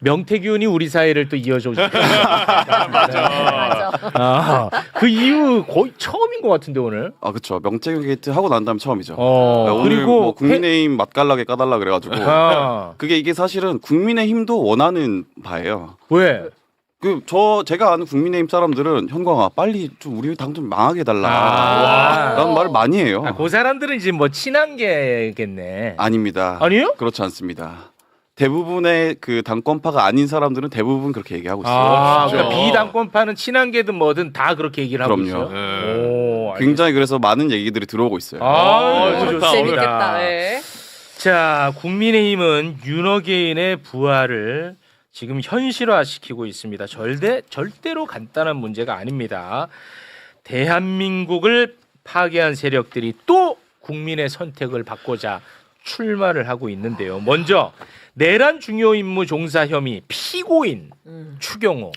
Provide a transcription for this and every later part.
명태균이 우리 사회를 또 이어줘 주죠. 맞아. 그 이후 거의 처음인 것 같은데 오늘. 아 그렇죠. 명태균 게이트 하고 난 다음 처음이죠. 오늘 그리고 뭐 국민의힘 맛깔나게 까달라 그래가지고 이게 사실은 국민의힘도 원하는 바예요. 왜? 제가 아는 국민의힘 사람들은 현광아 빨리 좀 우리 당 좀 망하게 해달라 라는 말을 많이 해요. 그 사람들은 이제 뭐 친한 게겠네. 아닙니다. 아니에요? 그렇지 않습니다. 대부분의 그 당권파가 아닌 사람들은 대부분 그렇게 얘기하고 있어요. 그러니까 비당권파는 친한 게든 뭐든 다 그렇게 얘기를 하고 그럼요. 있어요. 굉장히 그래서 많은 얘기들이 들어오고 있어요. 좋다. 재밌겠다. 네. 자, 국민의힘은 윤어게인의 부활을 지금 현실화시키고 있습니다. 절대로 간단한 문제가 아닙니다. 대한민국을 파괴한 세력들이 또 국민의 선택을 받고자 출마를 하고 있는데요. 먼저 내란 중요 임무 종사 혐의 피고인 추경호.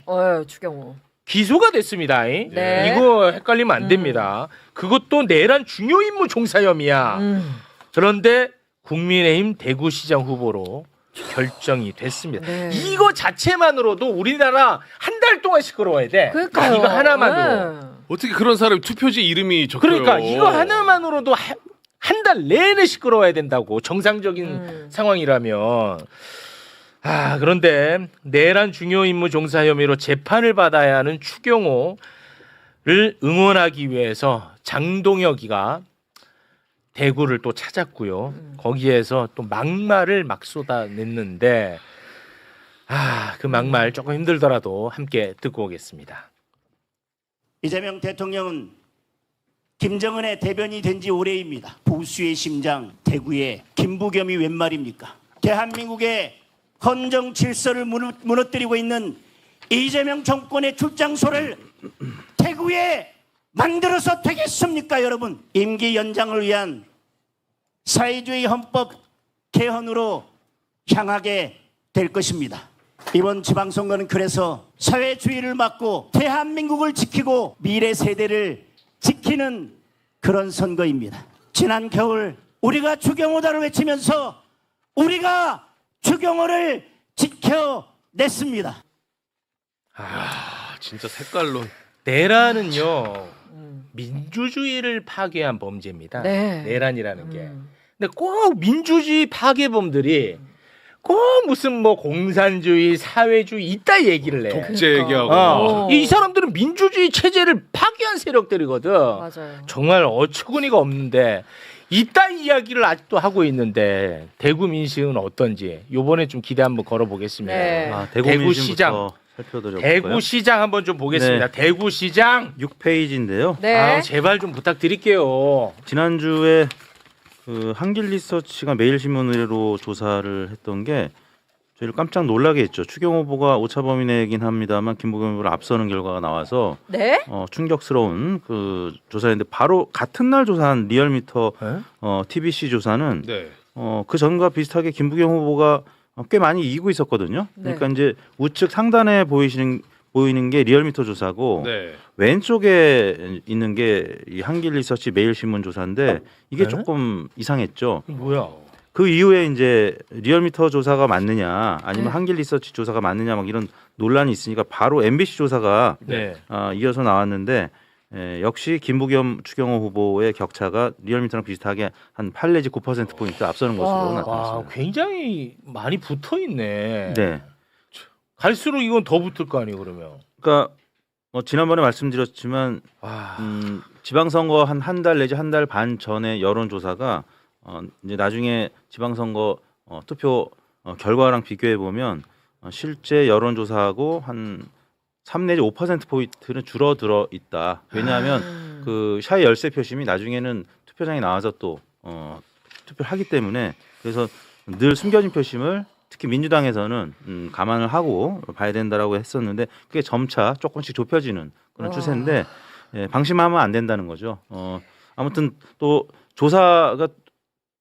추경호. 기소가 됐습니다. 네. 이거 헷갈리면 안 됩니다. 그것도 내란 중요 임무 종사 혐의야. 그런데 국민의힘 대구시장 후보로 결정이 됐습니다. 네. 이거 자체만으로도 우리나라 한 달 동안 시끄러워야 돼. 그러니까요. 이거 하나만으로. 어떻게 그런 사람이 투표지 이름이 적혀요? 그러니까 이거 하나만으로도 한 달 내내 시끄러워야 된다고. 정상적인 상황이라면. 그런데 내란 중요 임무 종사 혐의로 재판을 받아야 하는 추경호를 응원하기 위해서 장동혁이가 대구를 또 찾았고요. 거기에서 또 막말을 막 쏟아냈는데 그 막말 조금 힘들더라도 함께 듣고 오겠습니다. 이재명 대통령은 김정은의 대변이 된 지 오래입니다. 보수의 심장 대구의 김부겸이 웬 말입니까? 대한민국의 헌정 질서를 무너뜨리고 있는 이재명 정권의 출장소를 대구에 만들어서 되겠습니까, 여러분? 임기 연장을 위한 사회주의 헌법 개헌으로 향하게 될 것입니다. 이번 지방선거는 그래서 사회주의를 막고 대한민국을 지키고 미래 세대를 지키는 그런 선거입니다. 지난 겨울 우리가 추경호다를 외치면서 우리가 추경호를 지켜냈습니다. 진짜 색깔론. 내란은요 민주주의를 파괴한 범죄입니다. 네. 내란이라는 게. 근데 꼭 민주주의 파괴범들이 꼭 무슨 뭐 공산주의, 사회주의 이따 얘기를 해. 독재 얘기하고. 이 사람들은 민주주의 체제를 파괴한 세력들이거든. 맞아요. 정말 어처구니가 없는데 이따 이야기를 아직도 하고 있는데 대구 민심은 어떤지 이번에 좀 기대 한번 걸어보겠습니다. 네. 대구시장 살펴드려볼까요? 대구시장 한번 좀 보겠습니다. 네. 대구시장 6페이지인데요. 네. 제발 좀 부탁드릴게요. 지난주에 그 한길리서치가 매일신문으로 조사를 했던 게 저희를 깜짝 놀라게 했죠. 추경호 후보가 오차 범위 내긴 합니다만 김부겸 후보를 앞서는 결과가 나와서 네? 충격스러운 그 조사인데 바로 같은 날 조사한 리얼미터 TBC 조사는 네. 그 전과 비슷하게 김부겸 후보가 꽤 많이 이기고 있었거든요. 네. 그러니까 이제 우측 상단에 보이는 게 리얼미터 조사고 네. 왼쪽에 있는 게 이 한길리서치 매일신문 조사인데 이게 네? 조금 이상했죠. 뭐야? 그 이후에 이제 리얼미터 조사가 맞느냐 아니면 네. 한길리서치 조사가 맞느냐 막 이런 논란이 있으니까 바로 MBC 조사가 네. 이어서 나왔는데 역시 김부겸 추경호 후보의 격차가 리얼미터랑 비슷하게 한 8 내지 9% 포인트 앞서는 것으로 와. 나타났습니다. 굉장히 많이 붙어 있네. 네. 갈수록 이건 더 붙을 거 아니에요, 그러면. 그러니까 지난번에 말씀드렸지만 지방선거 한 달 내지 한 달 반 전에 여론조사가 이제 나중에 지방선거 투표 결과랑 비교해 보면 실제 여론조사하고 한 3 내지 5% 포인트는 줄어들어 있다. 왜냐하면 그 샤이 열세 표심이 나중에는 투표장에 나와서 또 투표를 하기 때문에 그래서 늘 숨겨진 표심을 특히 민주당에서는 감안을 하고 봐야 된다라고 했었는데 그게 점차 조금씩 좁혀지는 그런 추세인데 방심하면 안 된다는 거죠. 아무튼 또 조사가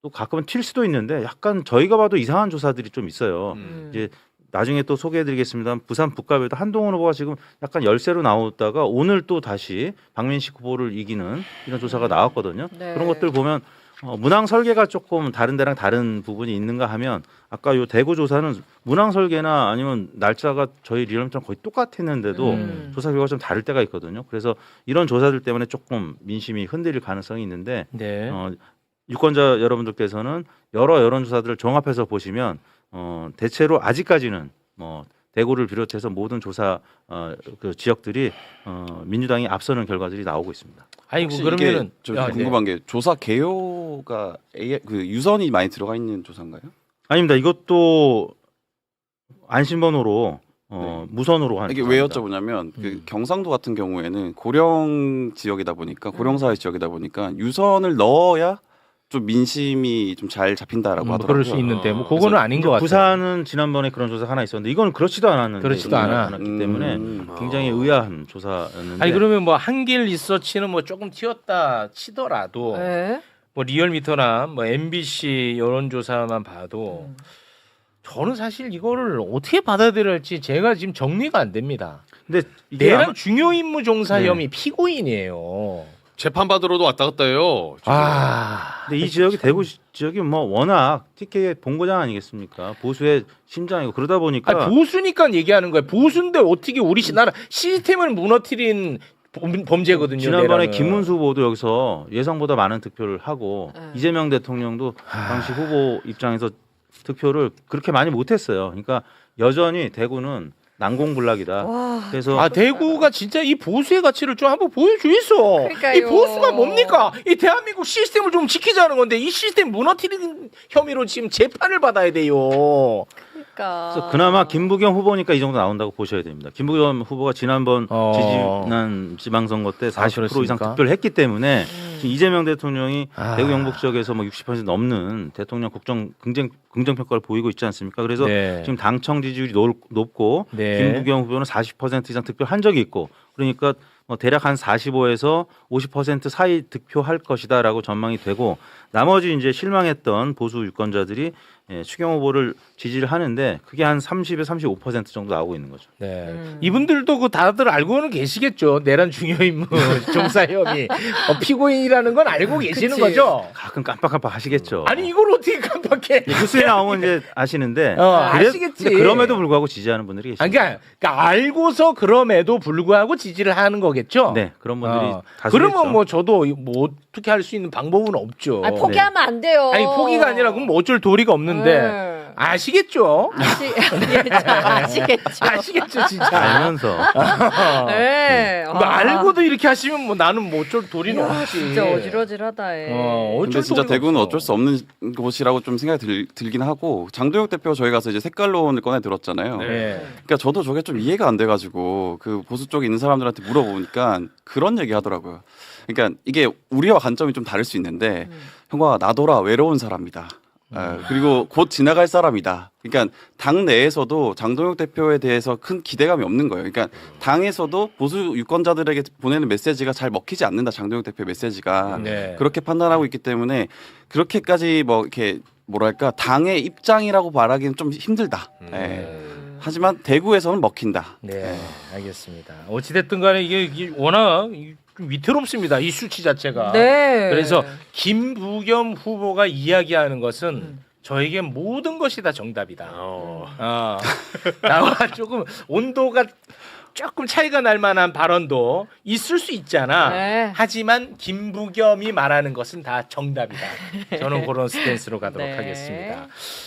또 가끔은 튈 수도 있는데 약간 저희가 봐도 이상한 조사들이 좀 있어요. 이제 나중에 또 소개해드리겠습니다. 부산 북갑에도 한동훈 후보가 지금 약간 열세로 나오다가 오늘 또 다시 박민식 후보를 이기는 이런 조사가 나왔거든요. 네. 그런 것들 보면 문항 설계가 조금 다른 데랑 다른 부분이 있는가 하면 아까 요 대구 조사는 문항 설계나 아니면 날짜가 저희 리얼미터랑 거의 똑같았는데도 조사 결과가 좀 다를 때가 있거든요. 그래서 이런 조사들 때문에 조금 민심이 흔들릴 가능성이 있는데 네. 유권자 여러분들께서는 여러 여론조사들을 종합해서 보시면 대체로 아직까지는 뭐 대구를 비롯해서 모든 조사 그 지역들이 민주당이 앞서는 결과들이 나오고 있습니다. 아이고 혹시 그러면은 이게 저 궁금한 게 조사 개요가 그 유선이 많이 들어가 있는 조사인가요? 아닙니다. 이것도 안심번호로 무선으로 하는 이게 왜 조사입니다. 여쭤보냐면 그 경상도 같은 경우에는 고령 지역이다 보니까 고령사회 지역이다 보니까 유선을 넣어야 좀 민심이 좀 잘 잡힌다라고 하더라고요. 그럴 수 있는데 뭐 그거는 아닌 것 같아요. 부산은 지난번에 그런 조사 하나 있었는데 이건 그렇지도 않았는데 그렇지도 않아. 않았기 때문에 굉장히 의아한 조사였는데 아니 그러면 뭐 한길 리서치는 뭐 조금 튀었다 치더라도 네. 뭐 리얼미터나 뭐 MBC 여론조사만 봐도 저는 사실 이거를 어떻게 받아들여야 할지 제가 지금 정리가 안 됩니다. 근데 이게 내란 아마- 중요 임무 종사 네. 혐의 피고인이에요. 재판 받으러도 왔다 갔다 해요. 근데 이 지역이 대구 지역이 뭐 워낙 TK의 본고장 아니겠습니까? 보수의 심장이고 그러다 보니까 아니, 보수니까 얘기하는 거예요. 보수인데 어떻게 우리 나라 시스템을 무너뜨린 범죄거든요. 지난번에 내란은. 김문수 후보도 여기서 예상보다 많은 득표를 하고 네. 이재명 대통령도 당시 후보 입장에서 득표를 그렇게 많이 못했어요. 그러니까 여전히 대구는 난공불락이다. 와. 그래서 아 대구가 진짜 이 보수의 가치를 좀 한번 보여주겠어. 그러니까요. 이 보수가 뭡니까? 이 대한민국 시스템을 좀 지키자는 건데 이 시스템 무너뜨리는 혐의로 지금 재판을 받아야 돼요. 그러니까. 그래서 그나마 김부겸 후보니까 이 정도 나온다고 보셔야 됩니다. 김부겸 후보가 지난번 지난 지방선거 때 40% 이상 그렇습니까? 득표를 했기 때문에 지금 이재명 대통령이 아. 대구 영북 지역에서 뭐 60% 넘는 대통령 긍정 평가를 보이고 있지 않습니까? 그래서 네. 지금 당청 지지율이 높고 네. 김부겸 후보는 40% 이상 득표한 적이 있고 그러니까 뭐 대략 한 45에서 50% 사이 득표할 것이다라고 전망이 되고 나머지 이제 실망했던 보수 유권자들이 추경 후보를 지지를 하는데 그게 한 30에서 35% 정도 나오고 있는 거죠. 네. 이분들도 그 다들 알고는 계시겠죠. 내란 중요 임무 종사 혐의 피고인이라는 건 알고 계시는 그치. 거죠. 가끔 깜빡깜빡 하시겠죠. 아니 이걸 어떻게 깜빡해? 뉴스에 나오면 이제 아시는데 아시겠지. 근데 그럼에도 불구하고 지지하는 분들이 아니, 계십니다. 그러니까 알고서 그럼에도 불구하고 지지를 하는 거겠죠. 네, 그런 분들이 다수겠죠. 그러면 뭐 저도 뭐 어떻게 할 수 있는 방법은 없죠. 아니, 포기하면 안 돼요. 아니 포기가 아니라 그럼 뭐 어쩔 도리가 없는데 네. 아시겠죠? 아시겠죠. 아시겠죠 진짜. 알면서 네. 뭐 알고도 이렇게 하시면 뭐 나는 뭐 어쩔 도리는 야, 없지. 진짜 어지러지하다. 어쩔 근데 진짜 도리가 대구는 없어. 어쩔 수 없는 곳이라고 좀 생각이 들긴 하고 장도혁 대표 저희 가서 이제 색깔론을 꺼내 들었잖아요. 네. 그러니까 저도 저게 좀 이해가 안 돼가지고 그 보수 쪽에 있는 사람들한테 물어보니까 그런 얘기 하더라고요. 그러니까 이게 우리와 관점이 좀 다를 수 있는데 형아 나더라 외로운 사람이다. 그리고 곧 지나갈 사람이다. 그러니까 당 내에서도 장동혁 대표에 대해서 큰 기대감이 없는 거예요. 그러니까 당에서도 보수 유권자들에게 보내는 메시지가 잘 먹히지 않는다. 장동혁 대표 메시지가 네. 그렇게 판단하고 있기 때문에 그렇게까지 뭐 이렇게 뭐랄까 당의 입장이라고 말하기는 좀 힘들다. 예. 하지만 대구에서는 먹힌다. 네, 알겠습니다. 어찌됐든 간에 이게 워낙 좀 위태롭습니다. 이 수치 자체가. 네. 그래서 김부겸 후보가 이야기하는 것은 저에게 모든 것이 다 정답이다. 나와 조금 온도가 조금 차이가 날 만한 발언도 있을 수 있잖아. 네. 하지만 김부겸이 말하는 것은 다 정답이다. 저는 그런 스탠스로 가도록 네. 하겠습니다.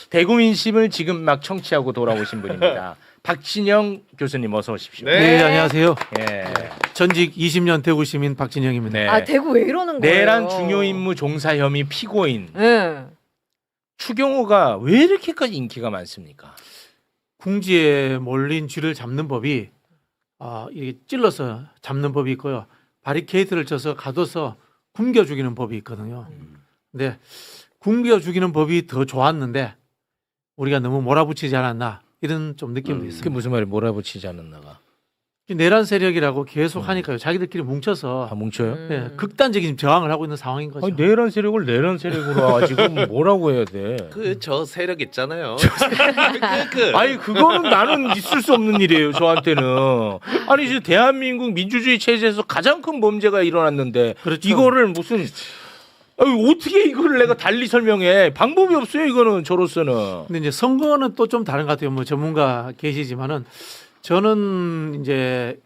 대구 민심을 지금 막 청취하고 돌아오신 분입니다. 박진영 교수님 어서 오십시오. 네. 네, 안녕하세요. 예. 전직 20년 대구 시민 박진영입니다. 네. 아, 대구 왜 이러는 거예요? 내란 중요 임무 종사 혐의 피고인 네. 추경호가 왜 이렇게까지 인기가 많습니까? 궁지에 몰린 쥐를 잡는 법이 이게 찔러서 잡는 법이 있고요. 바리케이트를 쳐서 가둬서 굶겨 죽이는 법이 있거든요. 근데 굶겨 죽이는 법이 더 좋았는데 우리가 너무 몰아붙이지 않았나 이런 좀 느낌도 그게 있습니다. 무슨 말이 몰아붙이지 않았나가? 내란 세력이라고 계속 하니까요. 자기들끼리 뭉쳐서 뭉쳐요? 네, 극단적인 저항을 하고 있는 상황인 거죠. 아니, 내란 세력을 내란 세력으로 지금 뭐라고 해야 돼? 저 세력 있잖아요. 아니 그거는 나는 있을 수 없는 일이에요. 저한테는. 아니 이제 대한민국 민주주의 체제에서 가장 큰 범죄가 일어났는데 그렇죠. 이거를 무슨 어떻게 이걸 내가 달리 설명해? 방법이 없어요. 이거는 저로서는. 근데 이제 선거는 또 좀 다른 것 같아요. 뭐 전문가 계시지만은 저는 이제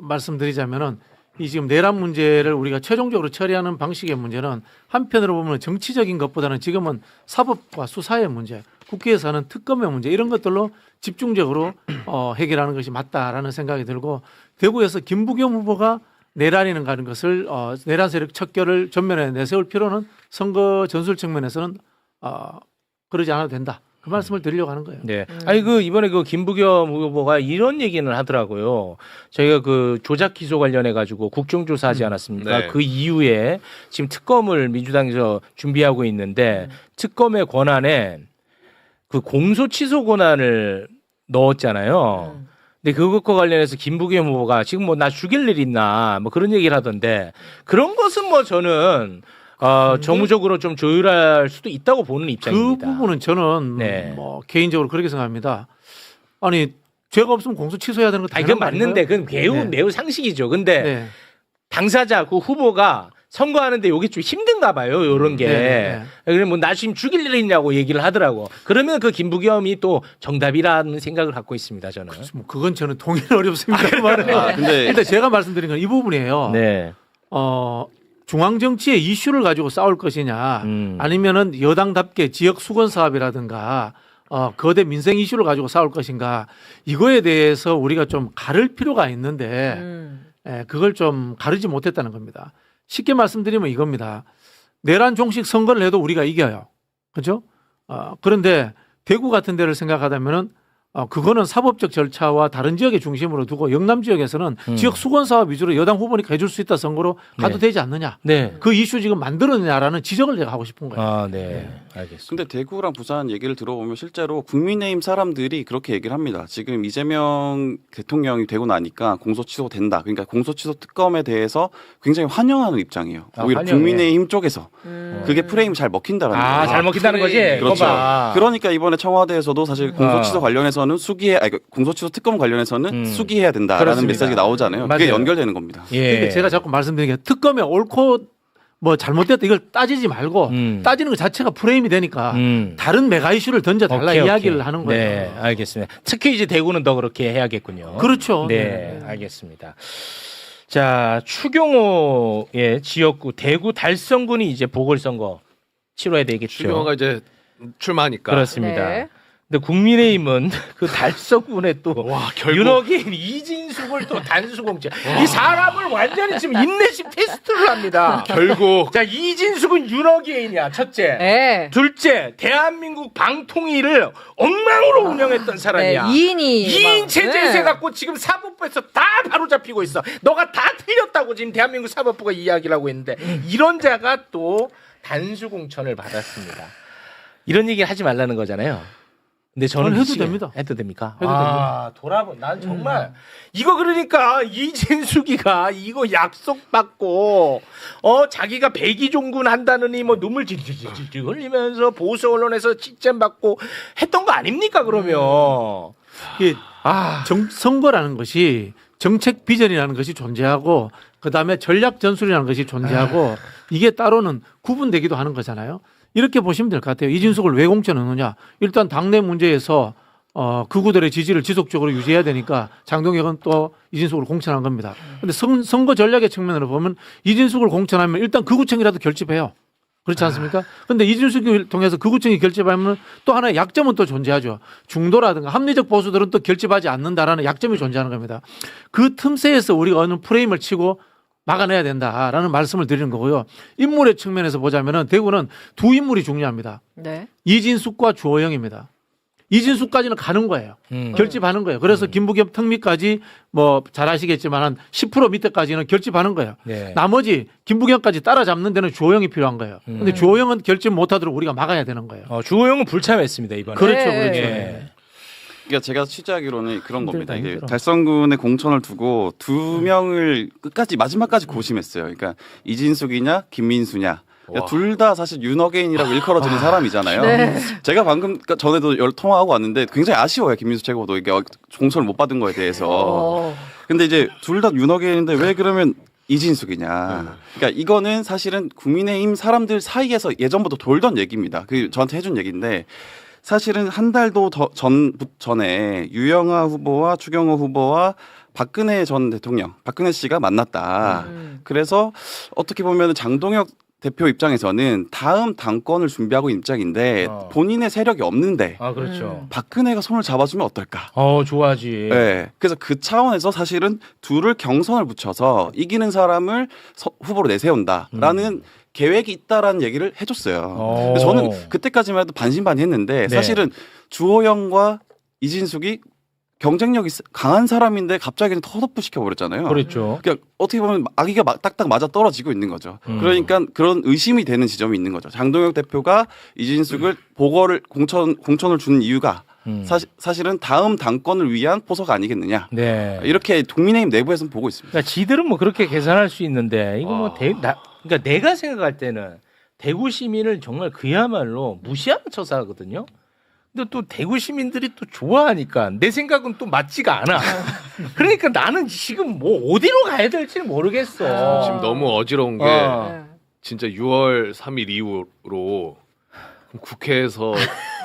말씀드리자면은 이 지금 내란 문제를 우리가 최종적으로 처리하는 방식의 문제는 한편으로 보면 정치적인 것보다는 지금은 사법과 수사의 문제, 국회에서 하는 특검의 문제 이런 것들로 집중적으로 해결하는 것이 맞다라는 생각이 들고 대구에서 김부겸 후보가 내란이는 가는 것을 내란 세력 척결을 전면에 내세울 필요는 선거 전술 측면에서는 그러지 않아도 된다. 그 말씀을 드리려고 하는 거예요. 네. 아니 이번에 김부겸 후보가 이런 얘기는 하더라고요. 저희가 조작 기소 관련해 가지고 국정조사하지 않았습니까? 네. 그 이후에 지금 특검을 민주당에서 준비하고 있는데 특검의 권한에 공소 취소 권한을 넣었잖아요. 근데 그것과 관련해서 김부겸 후보가 지금 나 죽일 일 있나 그런 얘기를 하던데 그런 것은 저는 정무적으로 좀 조율할 수도 있다고 보는 입장입니다. 그 부분은 저는 네. 개인적으로 그렇게 생각합니다. 아니 죄가 없으면 공소 취소해야 되는 것도 아니, 그건 맞는데 그건 매우 상식이죠. 근데 네. 당사자 후보가 선거하는데 이게 좀 힘든가 봐요. 이런 게. 네. 그래 나 지금 죽일 일 있냐고 얘기를 하더라고. 그러면 김부겸이 또 정답이라는 생각을 갖고 있습니다. 저는. 그건 저는 동의는 어렵습니다만 근데 일단 제가 말씀드린 건 이 부분이에요. 네. 중앙 정치의 이슈를 가지고 싸울 것이냐, 아니면은 여당답게 지역 수건 사업이라든가 거대 민생 이슈를 가지고 싸울 것인가, 이거에 대해서 우리가 좀 가를 필요가 있는데 그걸 좀 가르지 못했다는 겁니다. 쉽게 말씀드리면 이겁니다. 내란 종식 선거를 해도 우리가 이겨요. 그렇죠? 그런데 대구 같은 데를 생각하다면은 그거는 사법적 절차와 다른 지역의 중심으로 두고 영남 지역에서는 지역 수건 사업 위주로 여당 후보니까 해줄 수 있다 선거로 가도 네. 되지 않느냐. 네. 그 이슈 지금 만들었느냐라는 지적을 제가 하고 싶은 거예요. 아, 네. 알겠습니다. 근데 대구랑 부산 얘기를 들어보면 실제로 국민의힘 사람들이 그렇게 얘기를 합니다. 지금 이재명 대통령이 되고 나니까 공소 취소된다. 그러니까 공소 취소 특검에 대해서 굉장히 환영하는 입장이에요. 오히려 환영해. 국민의힘 쪽에서 그게 프레임이 잘 먹힌다라는 거예요. 잘 먹힌다는 거지? 그렇죠. 거봐. 그러니까 이번에 청와대에서도 사실 공소 취소 관련해서는 공소 취소 특검 관련해서는 수기해야 된다라는 그렇습니다. 메시지가 나오잖아요. 맞아요. 그게 연결되는 겁니다. 예. 그러니까 제가 자꾸 말씀드리는 게 특검에 옳고 잘못됐다 이걸 따지지 말고 따지는 것 자체가 프레임이 되니까 다른 메가 이슈를 던져달라 이야기를 하는 거예요. 네, 알겠습니다. 특히 이제 대구는 더 그렇게 해야겠군요. 그렇죠. 네, 알겠습니다. 자, 추경호의 지역구 대구 달성군이 이제 보궐선거 치러야 되겠죠. 추경호가 이제 출마하니까. 그렇습니다. 네. 근데 국민의힘은 그 달성군에 또 결국 윤호긴 이진숙을 또 단수공천. 이 사람을 완전히 지금 인내심 테스트를 합니다. 결국 자, 이진숙은 윤호기인이야, 첫째. 네. 둘째, 대한민국 방통위를 엉망으로 운영했던 사람이야. 네, 2인이 2인 체제에서 네. 갖고 지금 사법부에서 다 바로잡히고 있어. 너가 다 틀렸다고 지금 대한민국 사법부가 이야기를 하고 있는데 이런 자가 또 단수공천을 받았습니다. 이런 얘기를 하지 말라는 거잖아요. 근데 저는 해도 됩니다. 해도 됩니까? 해도 됩니다. 돌아보. 난 정말 이거 그러니까 이진숙이가 이거 약속 받고 자기가 백의종군 한다느니 눈물 질질질질 흘리면서 보수 언론에서 칭찬 받고 했던 거 아닙니까 그러면? 이게 선거라는 것이 정책 비전이라는 것이 존재하고 그다음에 전략 전술이라는 것이 존재하고 이게 따로는 구분되기도 하는 거잖아요. 이렇게 보시면 될 것 같아요. 이진숙을 왜 공천하느냐. 일단 당내 문제에서 극우들의 지지를 지속적으로 유지해야 되니까 장동혁은 또 이진숙을 공천한 겁니다. 그런데 선거 전략의 측면으로 보면 이진숙을 공천하면 일단 극우층이라도 결집해요. 그렇지 않습니까? 그런데 이진숙을 통해서 극우층이 결집하면 또 하나의 약점은 또 존재하죠. 중도라든가 합리적 보수들은 또 결집하지 않는다라는 약점이 존재하는 겁니다. 그 틈새에서 우리가 어느 프레임을 치고 막아내야 된다라는 말씀을 드리는 거고요. 인물의 측면에서 보자면은 대구는 두 인물이 중요합니다. 네. 이진숙과 주호영입니다. 이진숙까지는 가는 거예요. 결집하는 거예요. 그래서 김부겸 특미까지 잘 아시겠지만 한 10% 밑에까지는 결집하는 거예요. 네. 나머지 김부겸까지 따라잡는 데는 주호영이 필요한 거예요. 근데 주호영은 결집 못하도록 우리가 막아야 되는 거예요. 주호영은 불참했습니다 이번에. 그렇죠, 네. 그렇죠. 예. 그러니까 제가 취재하기로는 그런 겁니다. 이게 힘들어. 달성군의 공천을 두고 두 명을 끝까지 마지막까지 고심했어요. 그러니까 이진숙이냐 김민수냐. 그러니까 둘 다 사실 윤어게인이라고 일컬어지는 사람이잖아요. 네. 제가 방금 전에도 통화하고 왔는데 굉장히 아쉬워요. 김민수 최고도 이게 공천을 못 받은 거에 대해서. 근데 이제 둘 다 윤어게인인데 왜 그러면 이진숙이냐. 그러니까 이거는 사실은 국민의힘 사람들 사이에서 예전부터 돌던 얘기입니다. 그 저한테 해준 얘기인데 사실은 한 달도 전에 유영아 후보와 추경호 후보와 박근혜 전 대통령, 박근혜 씨가 만났다. 그래서 어떻게 보면 장동혁 대표 입장에서는 다음 당권을 준비하고 있는 입장인데 본인의 세력이 없는데 아 그렇죠. 박근혜가 손을 잡아주면 어떨까? 좋아하지. 네, 그래서 그 차원에서 사실은 둘을 경선을 붙여서 이기는 사람을 후보로 내세운다라는 계획이 있다라는 얘기를 해줬어요. 그래서 저는 그때까지만 해도 반신반의했는데 네. 사실은 주호영과 이진숙이 경쟁력이 강한 사람인데 갑자기 컷오프 시켜버렸잖아요. 그렇죠. 그러니까 어떻게 보면 아기가 딱딱 맞아 떨어지고 있는 거죠. 그러니까 그런 의심이 되는 지점이 있는 거죠. 장동혁 대표가 이진숙을 보궐을 공천을 주는 이유가 사실은 다음 당권을 위한 포석 아니겠느냐. 네. 이렇게 국민의힘 내부에서는 보고 있습니다. 그러니까 지들은 뭐 그렇게 계산할 수 있는데 이거 뭐 그러니까 내가 생각할 때는 대구 시민을 정말 그야말로 무시하는 처사거든요. 근데 또 대구 시민들이 또 좋아하니까 내 생각은 또 맞지가 않아. 그러니까 나는 지금 뭐 어디로 가야 될지 모르겠어. 지금 너무 어지러운 게 진짜 6월 3일 이후로 국회에서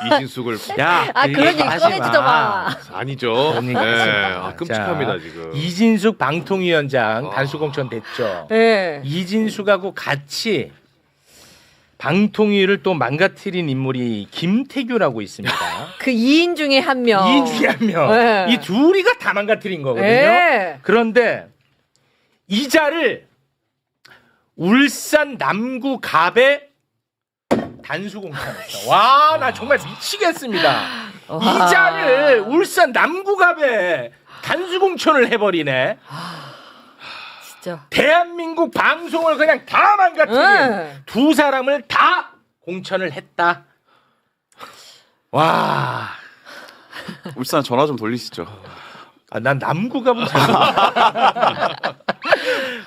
이진숙을 야, 그런 얘기 꺼내지도 마. 아니죠. 그런 얘기 네, 하지 마. 끔찍합니다 자, 지금. 이진숙 방통위원장 단수공천 됐죠. 네. 이진숙하고 같이 방통위를 또 망가뜨린 인물이 김태규라고 있습니다. 그 2인 중에 한 명. 2인 중에 한 명. 네. 이 둘이가 다 망가뜨린 거거든요. 네. 그런데 이자를 울산 남구 갑에 단수공천했어. 와, 나 정말 미치겠습니다. 와. 이자를 울산 남구 갑에 단수공천을 해버리네. 진짜. 대한민국 방송을 그냥 다 망가뜨린 네. 두 사람을 다 공천을 했다. 와, 울산 전화 좀 돌리시죠. 난 남구갑은 잘.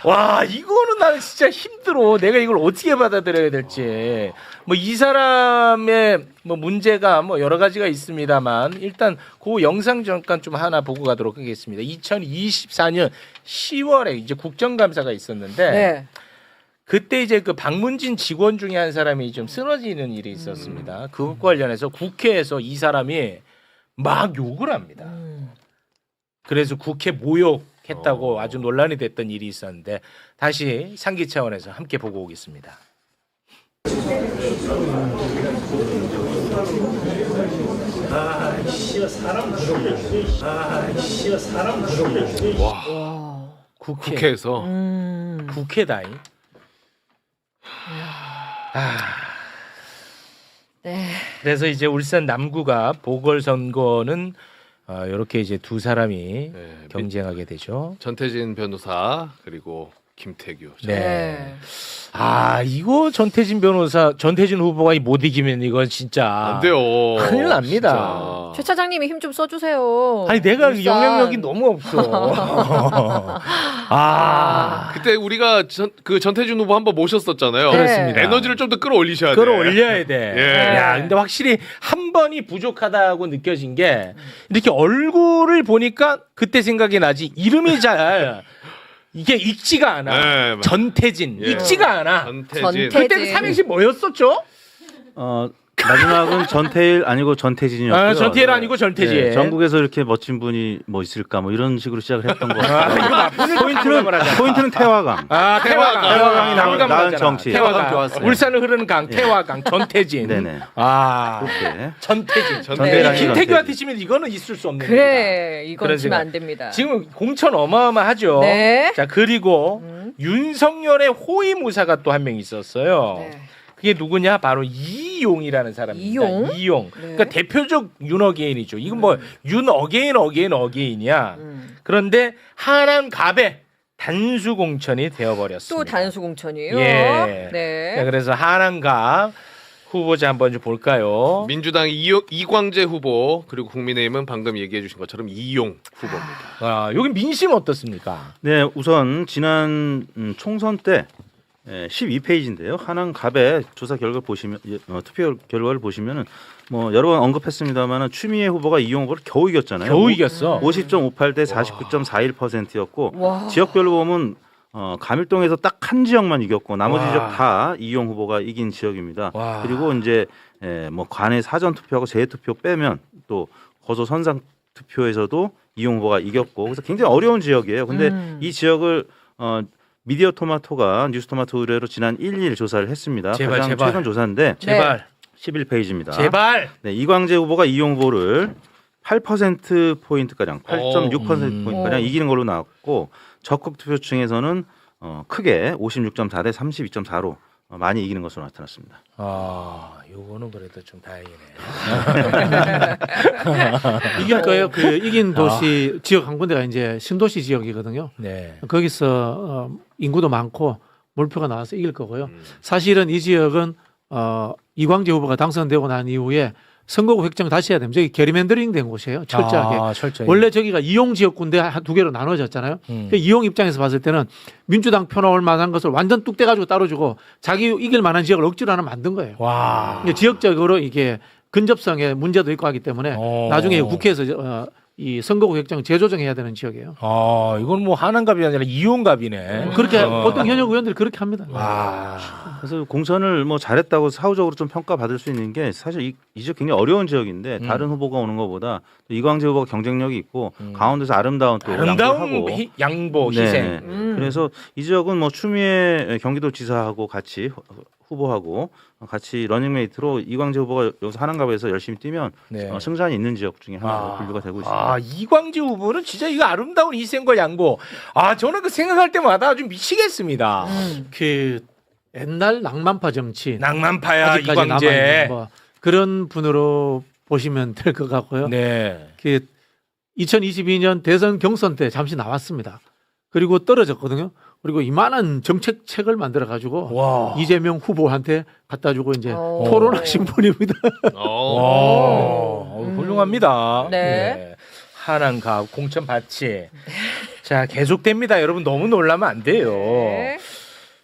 와, 이거는 나는 진짜 힘들어. 내가 이걸 어떻게 받아들여야 될지. 뭐 이 사람의 뭐 문제가 뭐 여러 가지가 있습니다만 일단 그 영상 잠깐 좀 하나 보고 가도록 하겠습니다. 2024년 10월에 이제 국정감사가 있었는데 네. 그때 이제 그 박문진 직원 중에 한 사람이 좀 쓰러지는 일이 있었습니다. 그것과 관련해서 국회에서 이 사람이 막 욕을 합니다. 그래서 국회 모욕했다고 아주 논란이 됐던 일이 있었는데 다시 상기 차원에서 함께 보고 오겠습니다. 와, 국회에서 국회다잉. 네. 그래서 이제 울산 남구가 보궐선거는 이렇게 이제 두 사람이 경쟁하게 되죠. 전태진 변호사 그리고 김태규. 네. 이거 전태진 후보가 못 이기면 이건 진짜 안 돼요. 큰일 납니다. 최 차장님이 힘 좀 써주세요. 아니 내가 울산. 영향력이 너무 없어. 그때 우리가 그 전태진 후보 한번 모셨었잖아요. 그렇습니다. 에너지를 좀 더 끌어올리셔야 돼. 끌어올려야 돼. 예. 야, 근데 확실히 한 번이 부족하다고 느껴진 게 이렇게 얼굴을 보니까 그때 생각이 나지 이름이 잘 이게 익지가 않아. 네, 전태진 예. 익지가 않아. 전태진. 그때 삼행시 뭐였었죠? 마지막은 전태일 아니고 전태진이었고요. 전태일 아니고 전태진. 네, 전국에서 이렇게 멋진 분이 뭐 있을까 뭐 이런 식으로 시작을 했던 거 같아요. 포인트는 태화강. 태화강이 나은 정치. 태화강. 좋았어요. 울산을 흐르는 강, 태화강, 전태진. 네네. 그렇게. 전태진. 전태일 아니고 김태규한테 전태진. 치면 이거는 있을 수 없는 그래, 이건 그런 지면 생각. 안 됩니다. 지금 공천 어마어마하죠. 네. 자, 그리고 윤석열의 호위무사가 또 한 명 있었어요. 네. 그게 누구냐? 바로 이용이라는 사람입니다. 이용? 이용. 네. 그러니까 대표적 윤어게인이죠. 이건 뭐 윤어게인이냐. 그런데 하남 갑에 단수 공천이 되어버렸습니다. 또 단수 공천이에요. 예. 네. 자, 그래서 하남 갑 후보자 한번 좀 볼까요? 민주당 이광재 후보 그리고 국민의힘은 방금 얘기해 주신 것처럼 이용 후보입니다. 여기 민심 어떻습니까? 네, 우선 지난 총선 때 12페이지인데요. 하남 갑의 조사 결과를 보시면 투표 결과를 보시면은 뭐 여러 번 언급했습니다만은 추미애 후보가 이용 후보를 겨우 이겼잖아요. 겨우 이겼어. 50.58 대 49.41%였고 와. 지역별로 보면 감일동에서 딱 한 지역만 이겼고 나머지 와. 지역 다 이용 후보가 이긴 지역입니다. 와. 그리고 이제 뭐 관내 사전 투표하고 재투표 빼면 또 거소 선상 투표에서도 이용 후보가 이겼고 그래서 굉장히 어려운 지역이에요. 근데 이 지역을 미디어 토마토가 뉴스 토마토 의뢰로 지난 1일 조사를 했습니다. 제발, 가장 제발. 최근 조사인데 제발 11페이지입니다. 제발. 네, 이광재 후보가 이용 후보를 8% 포인트가량, 8.6% 포인트가량 이기는 걸로 나왔고 적극 투표층에서는 크게 56.4 대 32.4로 많이 이기는 것으로 나타났습니다. 아, 요거는 그래도 좀 다행이네. 이길 거예요. 그 이긴 도시 지역 한 군데가 이제 신도시 지역이거든요. 네. 거기서 인구도 많고 몰표가 나와서 이길 거고요. 사실은 이 지역은 이광재 후보가 당선되고 난 이후에 선거구 획정 다시 해야 됩니다. 저기 게리맨더링 된 곳이에요. 철저하게. 아, 철저히. 원래 저기가 이용 지역군데 두 개로 나눠졌잖아요. 그 이용 입장에서 봤을 때는 민주당 표 나올 만한 것을 완전 뚝 떼가지고 따로 주고 자기 이길 만한 지역을 억지로 하나 만든 거예요. 와. 이게 지역적으로 이게 근접성에 문제도 있고 하기 때문에 나중에 국회에서 이 선거구 획정 재조정해야 되는 지역이에요. 아, 이건 뭐 하남갑이 아니라 이용갑이네. 그렇게 보통 현역 의원들이 그렇게 합니다. 와. 그래서 공천을 뭐 잘했다고 사후적으로 좀 평가받을 수 있는 게 사실 이 지역 굉장히 어려운 지역인데 다른 후보가 오는 것보다 또 이광재 후보가 경쟁력이 있고 강원도에서 아름다운 또 아름다운 양보하고 양보 희생. 네. 그래서 이 지역은 뭐 추미애 경기도지사하고 같이 후보하고 같이 러닝메이트로 이광재 후보가 여기서 하남갑에서 열심히 뛰면 네. 승산이 있는 지역 중에 하나로 분류가 되고 있습니다. 아, 이광재 후보는 진짜 이거 아름다운 희생과 양보. 아, 저는 그 생각할 때마다 아주 미치겠습니다. 그 옛날 낭만파 정치 낭만파야 아직까지 이광재. 남아있는 뭐 그런 분으로 보시면 될 것 같고요. 네. 그 2022년 대선 경선 때 잠시 나왔습니다. 그리고 떨어졌거든요. 그리고 이만한 정책책을 만들어 가지고 와. 이재명 후보한테 갖다 주고 이제 오. 토론하신 분입니다. 훌륭합니다. 네. 하남갑 공천 받지. 자, 계속됩니다. 여러분 너무 놀라면 안 돼요. 네.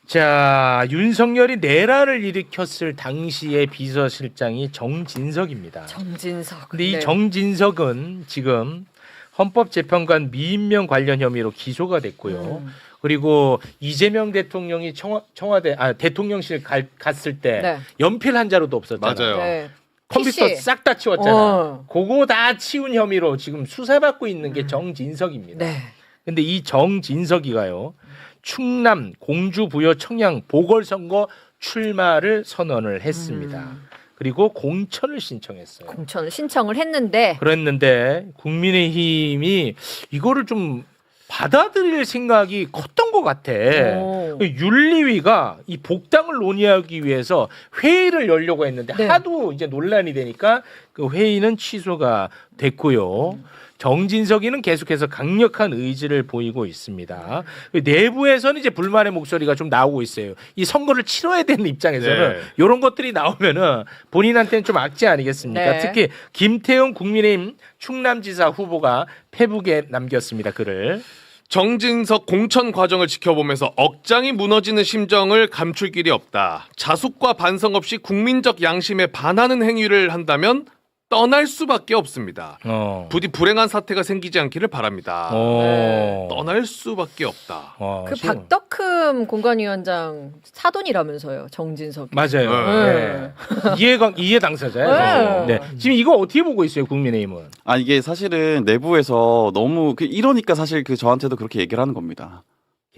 자, 윤석열이 내란을 일으켰을 당시의 비서실장이 정진석입니다. 정진석. 근데 이 네. 정진석은 지금 헌법재판관 미임명 관련 혐의로 기소가 됐고요. 그리고 이재명 대통령이 청와대 대통령실 갔을 때 네. 연필 한 자루도 없었잖아요. 맞아요. 네. 컴퓨터 PC. 싹 다 치웠잖아. 어. 그거 다 치운 혐의로 지금 수사받고 있는 게 정진석입니다. 네. 근데 이 정진석이가요. 충남 공주 부여 청양 보궐선거 출마를 선언을 했습니다. 그리고 공천을 신청했어요. 공천을 신청을 했는데 그랬는데 국민의힘이 이거를 좀 받아들일 생각이 컸던 것 같아. 오. 윤리위가 이 복당을 논의하기 위해서 회의를 열려고 했는데 네. 하도 이제 논란이 되니까 그 회의는 취소가 됐고요. 정진석이는 계속해서 강력한 의지를 보이고 있습니다. 내부에서는 이제 불만의 목소리가 좀 나오고 있어요. 이 선거를 치러야 되는 입장에서는 네. 이런 것들이 나오면은 본인한테는 좀 악재 아니겠습니까? 네. 특히 김태형 국민의힘 충남지사 후보가 페북에 남겼습니다. 글을. 정진석 공천 과정을 지켜보면서 억장이 무너지는 심정을 감출 길이 없다. 자숙과 반성 없이 국민적 양심에 반하는 행위를 한다면 떠날 수밖에 없습니다. 부디 불행한 사태가 생기지 않기를 바랍니다. 떠날 수밖에 없다. 그 박덕흠 공관위원장 사돈이라면서요, 정진석. 맞아요. 네. 이해 당사자예요. 네. 네. 지금 이거 어떻게 보고 있어요, 국민의힘은? 아 이게 사실은 내부에서 너무 이러니까 사실 저한테도 그렇게 얘기를 하는 겁니다.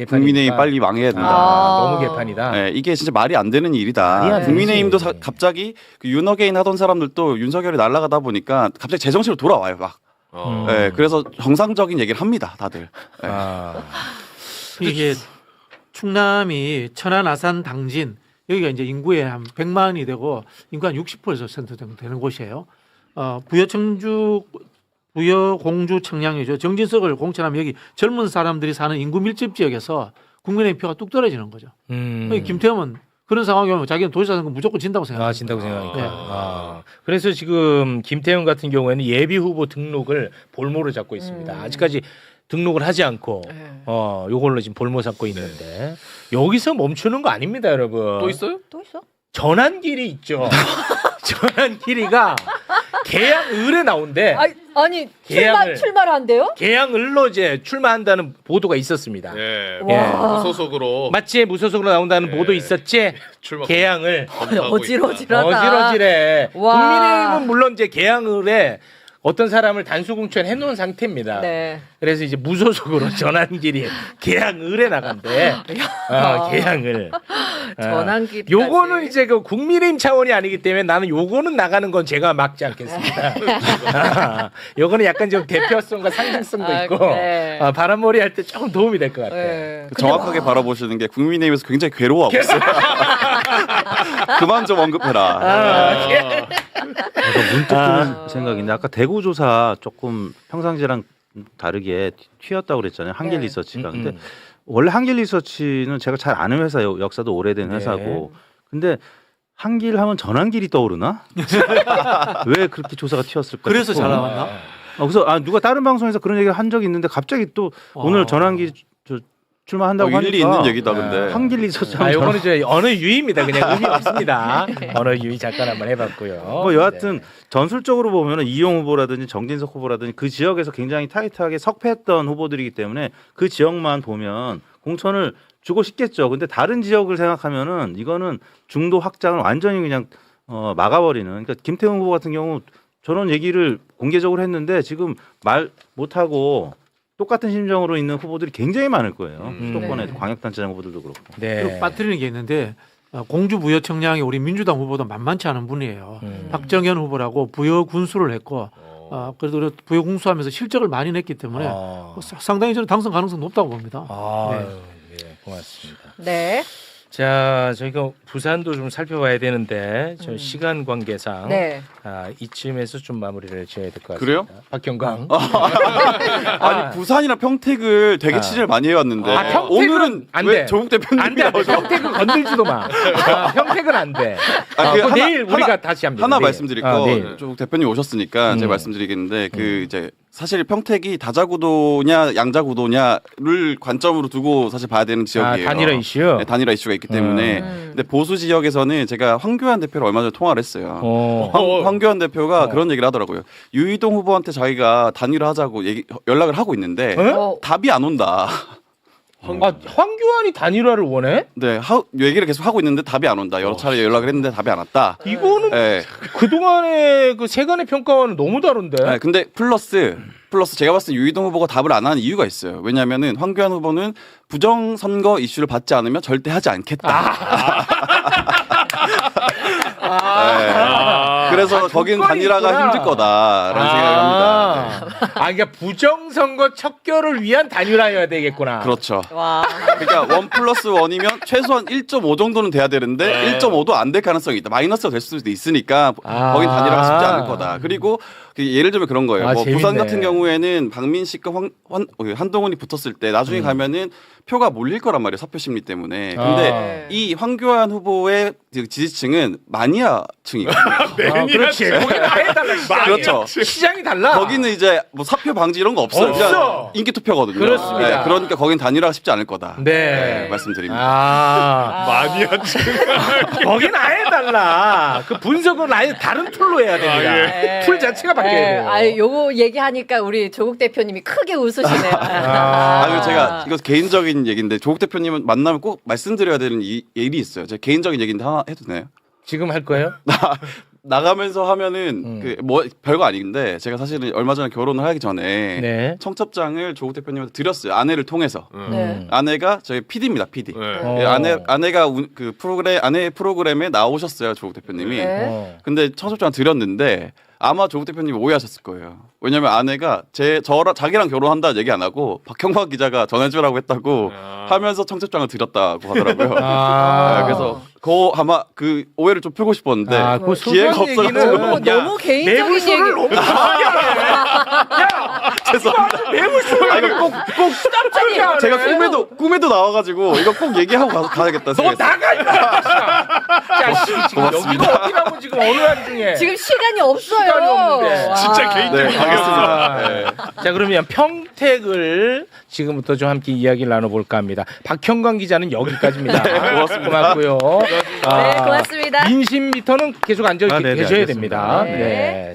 국민의힘 빨리 망해야 된다. 너무 개판이다. 네, 이게 진짜 말이 안 되는 말이 일이다. 안 국민의힘도 되지. 갑자기 윤어게인 하던 사람들도 윤석열이 날아가다 보니까 갑자기 제정신으로 돌아와요. 막. 네, 그래서 정상적인 얘기를 합니다. 다들. 네. 이게 충남이 천안, 아산, 당진 여기가 이제 인구의 한 100만이 되고 인구 한 60% 정도 되는 곳이에요. 부여 공주 청량이죠. 정진석을 공천하면 여기 젊은 사람들이 사는 인구 밀집 지역에서 국민의힘 표가 뚝 떨어지는 거죠. 김태형은 그런 상황이 오면 자기는 도지사 선거 무조건 진다고 생각해요. 진다고 생각하니까. 네. 그래서 지금 김태형 같은 경우에는 예비 후보 등록을 볼모로 잡고 있습니다. 아직까지 등록을 하지 않고 요걸로 지금 볼모 잡고 있는데 여기서 멈추는 거 아닙니다, 여러분. 또 있어요? 또 있어? 전환길이 있죠. 전환길이가 계양 을에 나온대. 아니 계양을- 출마를 한대요? 계양을로 이제 출마한다는 보도가 있었습니다. 예. 와. 소속으로 마치 무소속으로 나온다는 예. 보도 있었지. 출마 계양을 검토하고 어지러지하다. 어지러지래. 와. 국민의힘은 물론 이제 계양을 해 어떤 사람을 단수공천 해놓은 상태입니다. 네. 그래서 이제 무소속으로 전환길이 계양을에 나간대. 계양을. 전환길까지. 요거는 이제 그 국민의힘 차원이 아니기 때문에 나는 요거는 나가는 건 제가 막지 않겠습니다. 요거는 약간 좀 대표성과 상징성도 아, 있고 그래. 바람머리 할 때 조금 도움이 될 것 같아요. 네. 그 정확하게 바라보시는 게 국민의힘에서 굉장히 괴로워하고 있어요. 그만 좀 언급해라. 그래서 문득 드는 생각인데 아까 대구 조사 조금 평상시랑 다르게 튀었다고 그랬잖아요. 한길 네. 리서치가. 근데 원래 한길 리서치는 제가 잘 아는 회사예요. 역사도 오래된 네. 회사고. 근데 한길 하면 전환길이 떠오르나? 왜 그렇게 조사가 튀었을까? 그래서 싶고. 잘 나왔나? 그래서 누가 다른 방송에서 그런 얘기를 한 적이 있는데 갑자기 또 오늘 전환길 출마한다고 일리 하니까 있는 얘기다 근데. 한길 리서치 요거는 이제 언어 유희입니다. 그냥 의미 없습니다. 언어 유희 잠깐 한번 해봤고요. 뭐 여하튼 네. 전술적으로 보면은 이용 후보라든지 정진석 후보라든지 그 지역에서 굉장히 타이트하게 석패했던 후보들이기 때문에 그 지역만 보면 공천을 주고 싶겠죠. 근데 다른 지역을 생각하면은 이거는 중도 확장을 완전히 그냥 막아버리는. 그러니까 김태훈 후보 같은 경우 저런 얘기를 공개적으로 했는데 지금 말 못하고 똑같은 심정으로 있는 후보들이 굉장히 많을 거예요. 수도권의 네. 광역단체장 후보들도 그렇고. 네. 또 빠뜨리는 게 있는데 공주부여청량이 우리 민주당 후보도 만만치 않은 분이에요. 박정현 후보라고 부여 군수를 했고 그래도 우리가 부여 군수하면서 실적을 많이 냈기 때문에 상당히 저는 당선 가능성 높다고 봅니다. 네, 고맙습니다. 네. 자, 저희가 부산도 좀 살펴봐야 되는데 저 시간 관계상 네. 이쯤에서 좀 마무리를 지어야 될 것 같습니다. 그래요? 박경강. 아니 부산이나 평택을 되게 취재를 많이 해왔는데 평택은 오늘은 안 왜 돼. 조국 대표님이 안 돼, 안 돼. 나오죠? 평택은 건들지도 마. 평택은 안 돼. 그 그거 하나- 내일 우리가 다시 합니다. 하나 내일. 말씀드릴 거 내일. 조국 대표님 오셨으니까 제가 음. 말씀드리겠는데 그 이제 사실 평택이 다자구도냐 양자구도냐를 관점으로 두고 사실 봐야 되는 지역이에요. 단일화 이슈. 네, 단일화 이슈가 있기 때문에 근데 보수 지역에서는 제가 황교안 대표를 얼마 전에 통화를 했어요. 황교안 대표가 그런 얘기를 하더라고요. 유이동 후보한테 자기가 단일화하자고 연락을 하고 있는데 답이 안 온다. 황교안이 단일화를 원해? 네, 얘기를 계속 하고 있는데 답이 안 온다. 여러 차례 연락을 했는데 답이 안 왔다. 이거는 네. 그동안의 그 세간의 평가와는 너무 다른데. 네, 근데 플러스 제가 봤을 때 유이동 후보가 답을 안 하는 이유가 있어요. 왜냐하면은 황교안 후보는 부정선거 이슈를 받지 않으면 절대 하지 않겠다. 네. 그래서 거긴 조건이 단일화가 있구나. 힘들 거다라는 생각을 합니다. 그러니까 부정선거 척결을 위한 단일화여야 되겠구나. 그렇죠. 와. 그러니까 1+1이면 최소한 1.5 정도는 돼야 되는데 1.5도 안 될 가능성이 있다. 마이너스가 될 수도 있으니까 거긴 단일화가 쉽지 않을 거다. 그리고 예를 들면 그런 거예요. 뭐 재밌네. 부산 같은 경우에는 박민식과 한동훈이 붙었을 때 나중에 가면은 표가 몰릴 거란 말이에요. 사표 심리 때문에. 근데 이 황교안 후보의 지지층은 마니아층이거든요. 그렇지. 거기는 아예 달라. 시장이. 그렇죠. 시장이 달라. 거기는 이제 뭐 사표 방지 이런 거 없어요. 없어. 그냥 인기 투표거든요. 그렇습니다. 그러니까 거긴 단일화가 쉽지 않을 거다. 네. 말씀드립니다. 마니아층. 거긴 아예 달라. 그 분석은 아예 다른 툴로 해야 됩니다. 툴 자체가 바뀌어야 돼요. 아, 요거 얘기하니까 우리 조국 대표님이 크게 웃으시네요. 아니요, 제가 이거 개인적인 얘기인데 조국 대표님은 만나면 꼭 말씀드려야 되는 일이 있어요. 제 개인적인 얘기인데 하나 해도 되나요? 지금 할 거예요? 나가면서 하면은 그 뭐 별거 아닌데 제가 사실은 얼마 전에 결혼을 하기 전에 네. 청첩장을 조국 대표님한테 드렸어요. 아내를 통해서. 네. 아내가 저희 PD입니다. PD. 네. 아내가 그 아내 프로그램에 나오셨어요. 조국 대표님이. 네. 근데 청첩장 드렸는데 아마 조국 대표님이 오해하셨을 거예요. 왜냐면 아내가 자기랑 결혼한다 얘기 안 하고 박형박 기자가 전해주라고 했다고 하면서 청첩장을 드렸다고 하더라고요. 네, 그래서 아마 그 오해를 좀 풀고 싶었는데 그 기회가 소소한 없어가지고 얘기는 너무 개인적인 매불쇼를 얘기. 너무 강하게 하네. 야, 죄송합니다. 매불쇼를 이거 꼭 깜짝이야. 제가 꿈에도 나와가지고 이거 꼭 얘기하고 가야겠다 너 생각했어요. 나가 이거. 야, 지금 고맙습니다. 여기가 어디라고 지금 어느 날 중에. 지금 시간이 없어요. 시간이 없는데. 와. 진짜 개인적인 네, 알겠습니다. 네. 자, 그러면 평택을 지금부터 좀 함께 이야기를 나눠볼까 합니다. 박형광 기자는 여기까지입니다. 고맙고요. 네, 고맙습니다. 민심 미터는 계속 앉아 네네, 계셔야 알겠습니다. 됩니다. 네. 네.